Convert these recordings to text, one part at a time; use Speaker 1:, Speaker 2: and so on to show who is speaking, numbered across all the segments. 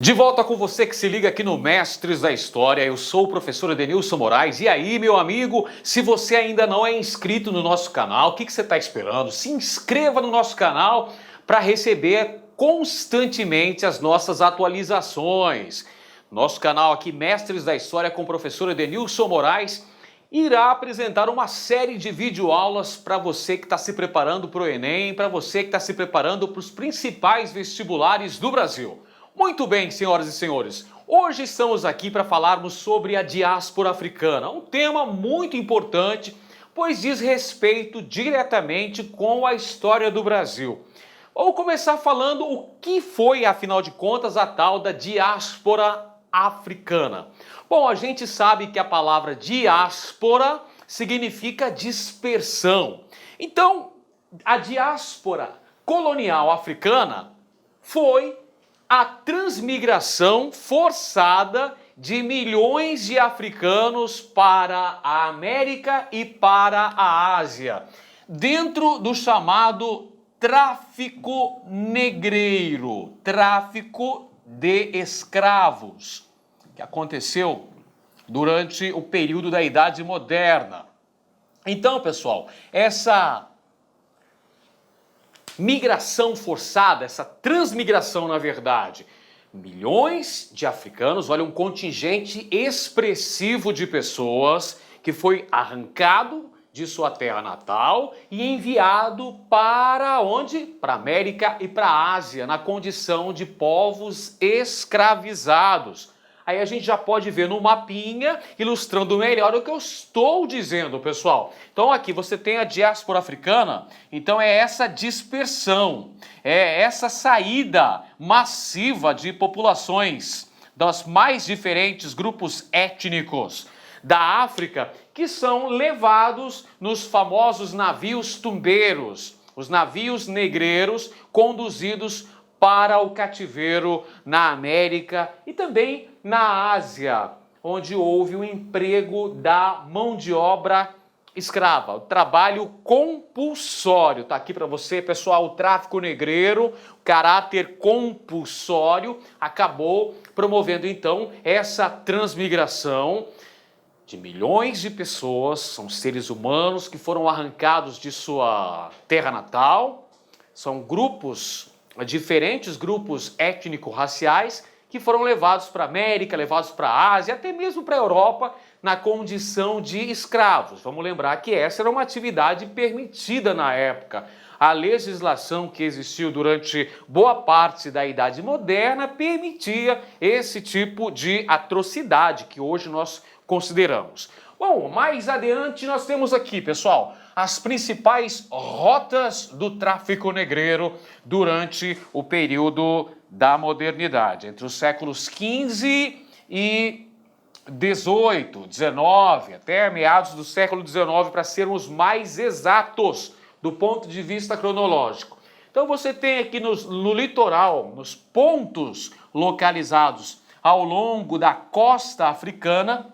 Speaker 1: De volta com você que se liga aqui no Mestres da História, eu sou o professor Edenilson Moraes. E aí, meu amigo, se você ainda não é inscrito no nosso canal, o que você está esperando? Se inscreva no nosso canal para receber constantemente as nossas atualizações. Nosso canal aqui, Mestres da História com o professor Edenilson Moraes, irá apresentar uma série de videoaulas para você que está se preparando para o Enem, para você que está se preparando para os principais vestibulares do Brasil. Muito bem, senhoras e senhores, hoje estamos aqui para falarmos sobre a diáspora africana, um tema muito importante, pois diz respeito diretamente com a história do Brasil. Vou começar falando o que foi, afinal de contas, a tal da diáspora africana. Bom, a gente sabe que a palavra diáspora significa dispersão. Então, a diáspora colonial africana foi a transmigração forçada de milhões de africanos para a América e para a Ásia, dentro do chamado tráfico negreiro, tráfico de escravos, que aconteceu durante o período da Idade Moderna. Então, pessoal, essa migração forçada, essa transmigração, na verdade, milhões de africanos, olha, um contingente expressivo de pessoas que foi arrancado de sua terra natal e enviado para onde? Para a América e para a Ásia, na condição de povos escravizados. Aí a gente já pode ver no mapinha, ilustrando melhor o que eu estou dizendo, pessoal. Então aqui você tem a diáspora africana, então é essa dispersão, é essa saída massiva de populações dos mais diferentes grupos étnicos da África, que são levados nos famosos navios tumbeiros, os navios negreiros conduzidos para o cativeiro na América e também na Ásia, onde houve o emprego da mão de obra escrava, o trabalho compulsório. Tá aqui para você, pessoal, o tráfico negreiro, o caráter compulsório acabou promovendo então essa transmigração de milhões de pessoas, são seres humanos que foram arrancados de sua terra natal, são grupos, diferentes grupos étnico-raciais que foram levados para a América, levados para a Ásia, até mesmo para a Europa, na condição de escravos. Vamos lembrar que essa era uma atividade permitida na época. A legislação que existiu durante boa parte da Idade Moderna permitia esse tipo de atrocidade que hoje nós consideramos. Bom, mais adiante nós temos aqui, pessoal, as principais rotas do tráfico negreiro durante o período da modernidade, entre os séculos XV e XVIII, XIX, até meados do século XIX, para sermos mais exatos do ponto de vista cronológico. Então você tem aqui no litoral, nos pontos localizados ao longo da costa africana,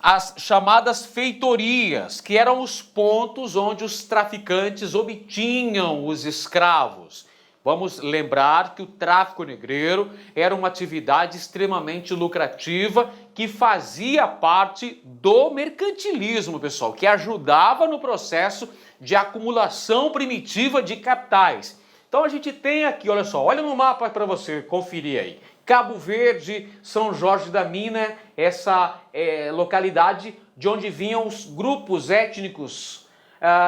Speaker 1: as chamadas feitorias, que eram os pontos onde os traficantes obtinham os escravos. Vamos lembrar que o tráfico negreiro era uma atividade extremamente lucrativa que fazia parte do mercantilismo, pessoal, que ajudava no processo de acumulação primitiva de capitais. Então a gente tem aqui, olha só, olha no mapa para você conferir aí. Cabo Verde, São Jorge da Mina, essa localidade de onde vinham os grupos étnicos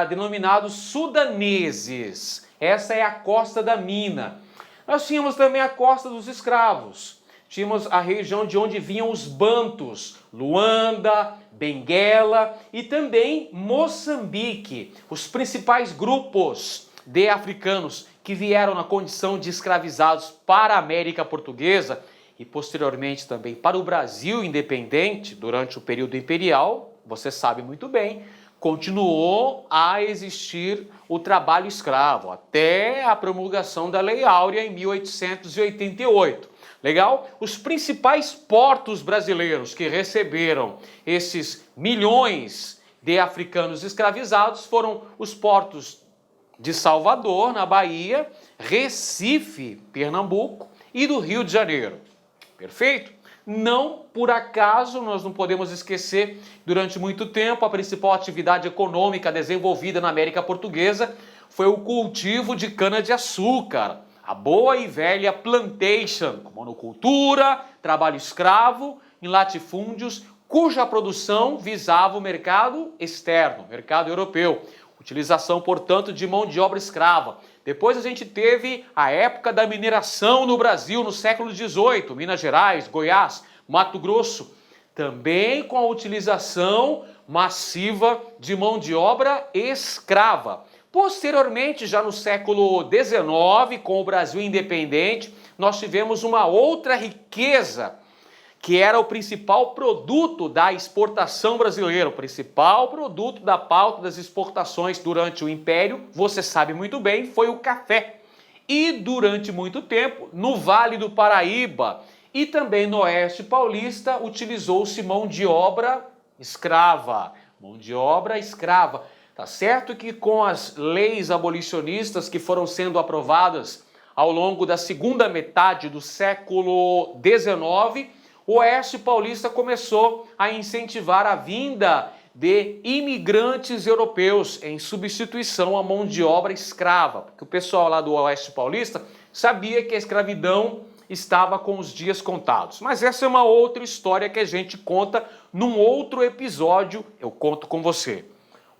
Speaker 1: denominados sudaneses. Essa é a Costa da Mina. Nós tínhamos também a Costa dos Escravos. Tínhamos a região de onde vinham os bantus, Luanda, Benguela e também Moçambique. Os principais grupos de africanos que vieram na condição de escravizados para a América Portuguesa e posteriormente também para o Brasil independente durante o período imperial, você sabe muito bem, continuou a existir o trabalho escravo até a promulgação da Lei Áurea em 1888. Legal? Os principais portos brasileiros que receberam esses milhões de africanos escravizados foram os portos de Salvador, na Bahia, Recife, Pernambuco, e do Rio de Janeiro. Perfeito? Não por acaso nós não podemos esquecer, durante muito tempo a principal atividade econômica desenvolvida na América Portuguesa foi o cultivo de cana-de-açúcar, a boa e velha plantation, com monocultura, trabalho escravo em latifúndios, cuja produção visava o mercado externo, mercado europeu. Utilização, portanto, de mão de obra escrava. Depois a gente teve a época da mineração no Brasil, no século XVIII, Minas Gerais, Goiás, Mato Grosso, também com a utilização massiva de mão de obra escrava. Posteriormente, já no século XIX, com o Brasil independente, nós tivemos uma outra riqueza, que era o principal produto da exportação brasileira, o principal produto da pauta das exportações durante o Império, você sabe muito bem, foi o café. E durante muito tempo, no Vale do Paraíba e também no Oeste Paulista, utilizou-se mão de obra escrava. Mão de obra escrava. Tá certo que com as leis abolicionistas que foram sendo aprovadas ao longo da segunda metade do século XIX, o Oeste Paulista começou a incentivar a vinda de imigrantes europeus em substituição à mão de obra escrava, porque o pessoal lá do Oeste Paulista sabia que a escravidão estava com os dias contados. Mas essa é uma outra história que a gente conta num outro episódio, eu conto com você.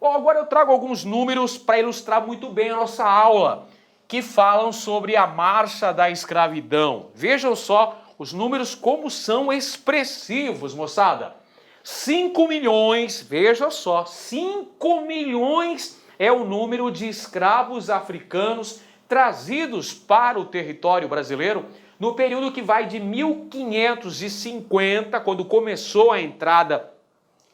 Speaker 1: Bom, agora eu trago alguns números para ilustrar muito bem a nossa aula, que falam sobre a marcha da escravidão. Vejam só os números como são expressivos, moçada. 5 milhões, veja só, 5 milhões é o número de escravos africanos trazidos para o território brasileiro no período que vai de 1550, quando começou a entrada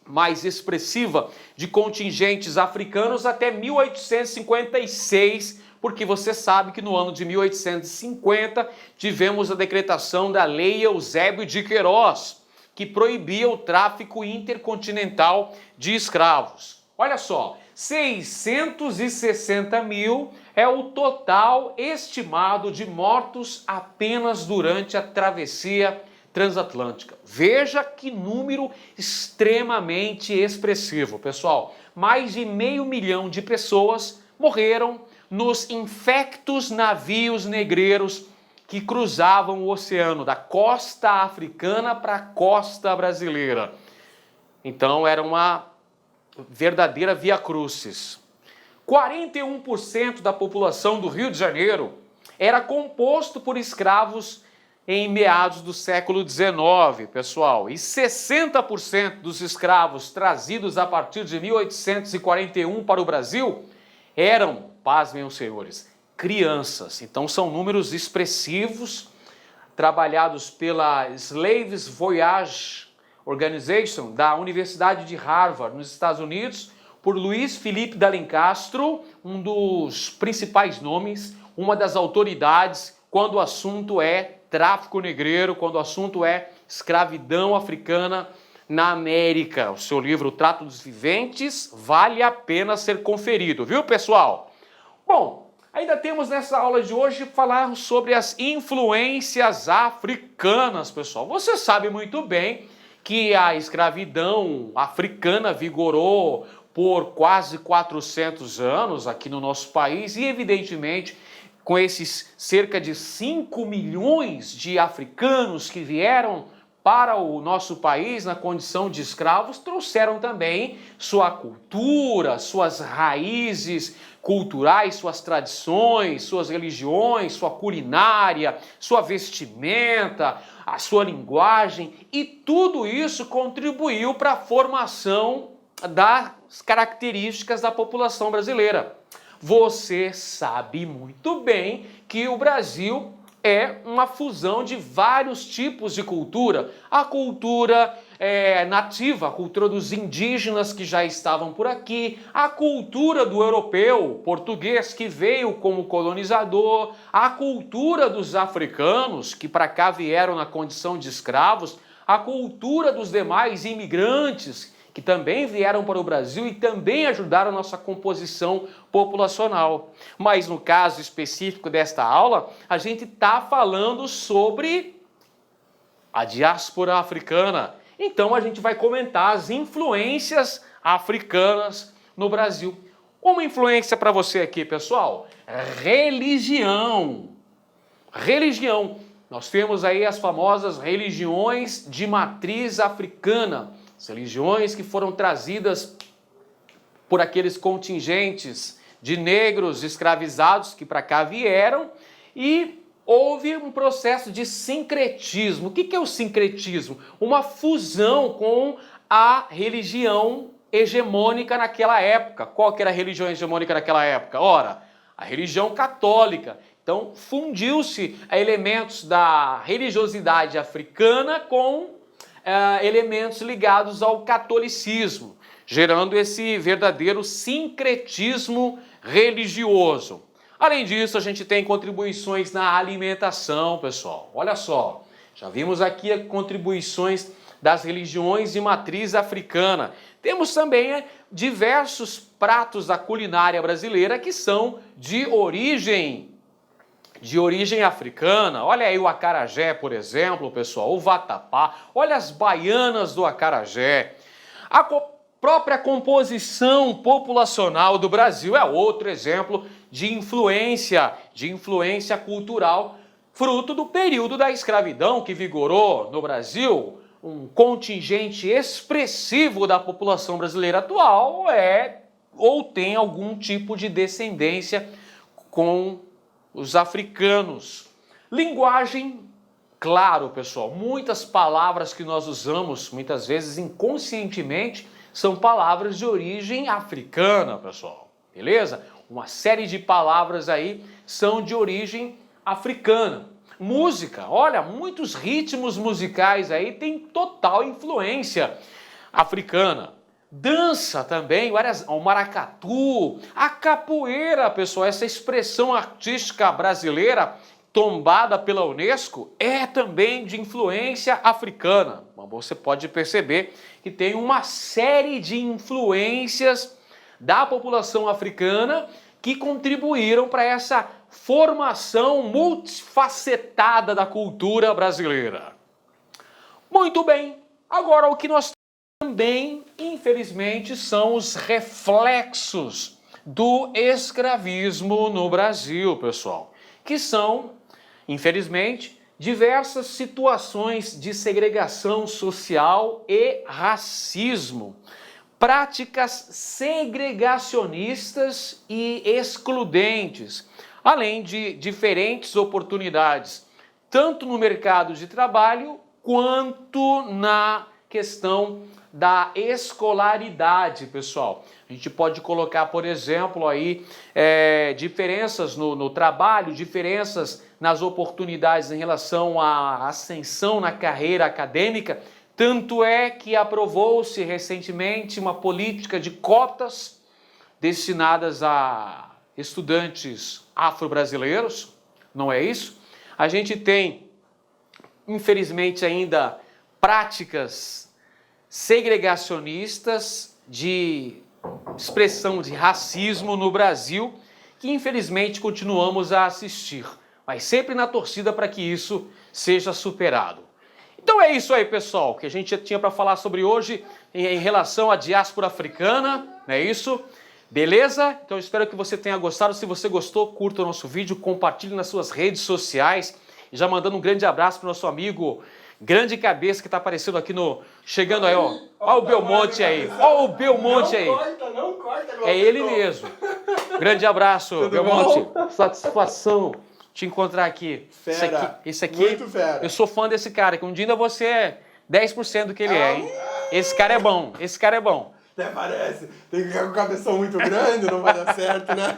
Speaker 1: mais expressiva de contingentes africanos, até 1856, porque você sabe que no ano de 1850 tivemos a decretação da Lei Eusébio de Queiroz, que proibia o tráfico intercontinental de escravos. Olha só, 660 mil é o total estimado de mortos apenas durante a travessia transatlântica. Veja que número extremamente expressivo, pessoal. Mais de 500 mil de pessoas morreram nos infectos navios negreiros que cruzavam o oceano, da costa africana para a costa brasileira. Então era uma verdadeira via crucis. 41% da população do Rio de Janeiro era composto por escravos em meados do século XIX, pessoal. E 60% dos escravos trazidos a partir de 1841 para o Brasil eram, pasmem os senhores, crianças. Então são números expressivos, trabalhados pela Slaves Voyage Organization da Universidade de Harvard, nos Estados Unidos, por Luiz Felipe D'Alencastro, um dos principais nomes, uma das autoridades quando o assunto é tráfico negreiro, quando o assunto é escravidão africana na América. O seu livro, O Trato dos Viventes, vale a pena ser conferido, viu, pessoal? Bom, ainda temos nessa aula de hoje falar sobre as influências africanas, pessoal. Você sabe muito bem que a escravidão africana vigorou por quase 400 anos aqui no nosso país e, evidentemente, com esses cerca de 5 milhões de africanos que vieram para o nosso país na condição de escravos, trouxeram também sua cultura, suas raízes culturais, suas tradições, suas religiões, sua culinária, sua vestimenta, a sua linguagem, e tudo isso contribuiu para a formação das características da população brasileira. Você sabe muito bem que o Brasil é uma fusão de vários tipos de cultura. A cultura nativa, a cultura dos indígenas que já estavam por aqui, a cultura do europeu, português, que veio como colonizador, a cultura dos africanos, que para cá vieram na condição de escravos, a cultura dos demais imigrantes que também vieram para o Brasil e também ajudaram a nossa composição populacional. Mas no caso específico desta aula, a gente está falando sobre a diáspora africana. Então a gente vai comentar as influências africanas no Brasil. Uma influência para você aqui, pessoal, religião. Religião. Nós temos aí as famosas religiões de matriz africana. As religiões que foram trazidas por aqueles contingentes de negros escravizados que para cá vieram e houve um processo de sincretismo. O que é o sincretismo? Uma fusão com a religião hegemônica naquela época. Qual que era a religião hegemônica naquela época? Ora, a religião católica. Então, fundiu-se elementos da religiosidade africana com elementos ligados ao catolicismo, gerando esse verdadeiro sincretismo religioso. Além disso, a gente tem contribuições na alimentação, pessoal. Olha só, já vimos aqui contribuições das religiões de matriz africana. Temos também diversos pratos da culinária brasileira que são de origem africana. Olha aí o acarajé, por exemplo, pessoal, o vatapá. Olha as baianas do acarajé. A própria composição populacional do Brasil é outro exemplo de influência cultural, fruto do período da escravidão que vigorou no Brasil. Um contingente expressivo da população brasileira atual ou tem algum tipo de descendência com os africanos. Linguagem, claro, pessoal, muitas palavras que nós usamos, muitas vezes inconscientemente, são palavras de origem africana, pessoal, beleza? Uma série de palavras aí são de origem africana. Música, olha, muitos ritmos musicais aí têm total influência africana. Dança também, o maracatu, a capoeira, pessoal, essa expressão artística brasileira tombada pela Unesco é também de influência africana. Você pode perceber que tem uma série de influências da população africana que contribuíram para essa formação multifacetada da cultura brasileira. Muito bem, agora o que nós também, infelizmente, são os reflexos do escravismo no Brasil, pessoal, que são, infelizmente, diversas situações de segregação social e racismo, práticas segregacionistas e excludentes, além de diferentes oportunidades, tanto no mercado de trabalho quanto na questão da escolaridade, pessoal. A gente pode colocar, por exemplo, aí diferenças no trabalho, diferenças nas oportunidades em relação à ascensão na carreira acadêmica. Tanto é que aprovou-se recentemente uma política de cotas destinadas a estudantes afro-brasileiros, não é isso? A gente tem, infelizmente, ainda práticas segregacionistas de expressão de racismo no Brasil, que infelizmente continuamos a assistir, mas sempre na torcida para que isso seja superado. Então é isso aí, pessoal, que a gente tinha para falar sobre hoje em relação à diáspora africana, não é isso? Beleza? Então eu espero que você tenha gostado. Se você gostou, curta o nosso vídeo, compartilhe nas suas redes sociais. E já mandando um grande abraço para o nosso amigo Grande Cabeça, que está aparecendo aqui chegando aí, ó. Olha o Belmonte aí. Olha o Belmonte aí.
Speaker 2: Não corta.
Speaker 1: É ele mesmo. Grande abraço,
Speaker 2: Tudo
Speaker 1: Belmonte.
Speaker 2: bom?
Speaker 1: Satisfação te encontrar aqui.
Speaker 2: Fera.
Speaker 1: Esse aqui,
Speaker 2: Muito fera.
Speaker 1: eu sou fã desse cara, que um dia ainda você é 10% do que ele é, hein? Esse cara é bom, esse cara é bom.
Speaker 2: Até parece. Tem que ficar com o cabeção muito grande, não vai dar certo, né?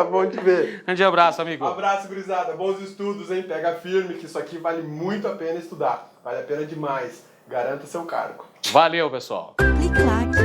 Speaker 2: Bom te ver.
Speaker 1: Grande abraço, amigo.
Speaker 2: Abraço, gurizada. Bons estudos, hein? Pega firme, que isso aqui vale muito a pena estudar. Vale a pena demais. Garanta seu cargo.
Speaker 1: Valeu, pessoal.
Speaker 3: Clique, claque.